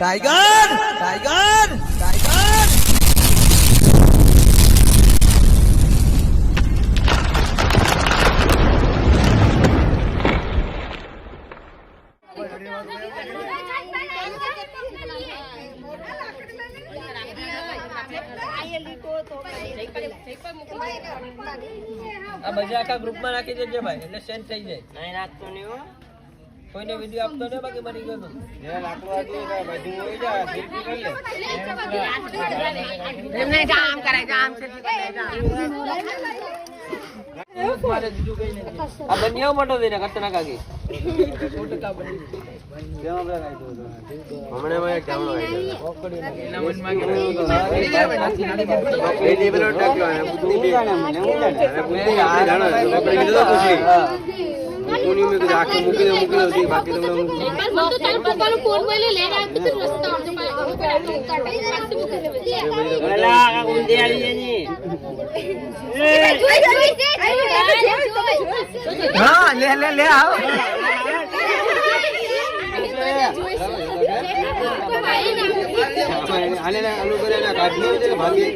Tiger tiger tiger આ બધા આખા ગ્રુપમાં નાખી દેજે ભાઈ એટલે સેન્ડ થઈ જાય. નહીં નાખતો નહીં હો. કોઈને વિડિયો આપતો ને બાકી મરી ગયો તો જે નાખવા દે તો બધું હોય જાય ફિરકી કરી લે. એમને કામ કરે કામ છે મારે બીજું કઈ નથી. આ બન્યો મોટો થઈને કટના કાકી કેમ આપણે કાઈ તો હમણે માં એક જામણો આવી ગયો. પેલી પેલો ટકલો અને બુદ્ધિ બે અને બુદ્ધિ આ જાણો આપણે કીધું તો પૂછી કોની મે કીધું આખું મૂકી દો બાકી તમને અલા આ ઊંધી આવી ની હા લે લે લે આવો આને આલુ કરે ના કાઢી દે ને ભાગી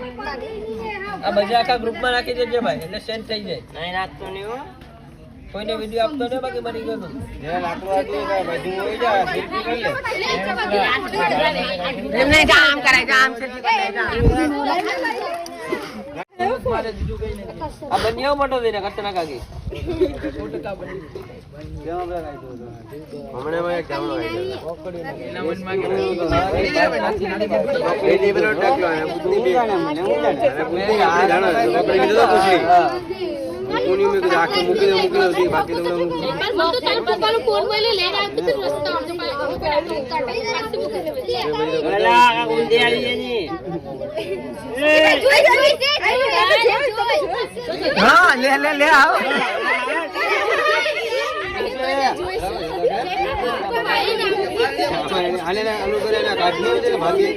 આ બધા આખા ગ્રુપમાં નાખી દેજે ભાઈ એટલે સેન્ડ થઈ જાય. નહીં નાખતો નહીં હો. કોઈને વિડિયો આપતો ને બાકી મરી ગયો તો જે નાખવા દે તો બધું હોય જાય ફિરકી કરી લે. એમને કામ કરે કામ છે મારે બીજું કઈ નથી. આ બન્યો મોટો થઈને કટના કાકી કેમ આપણે કાઈ તો હમણે માં એક જામણો આવી ગયો. પેલી પેલો ટકલો અને બુદ્ધિ બે અને બુદ્ધિ આ જાણો આપણે કીધું તો પૂછી કોની મે કીધું આખું મૂકી દો બાકી તમને અલા આ ઊંધી આવી ની હા લે લે લે આવો આને આલુ કરે ના કાઢી દે ને ભાગી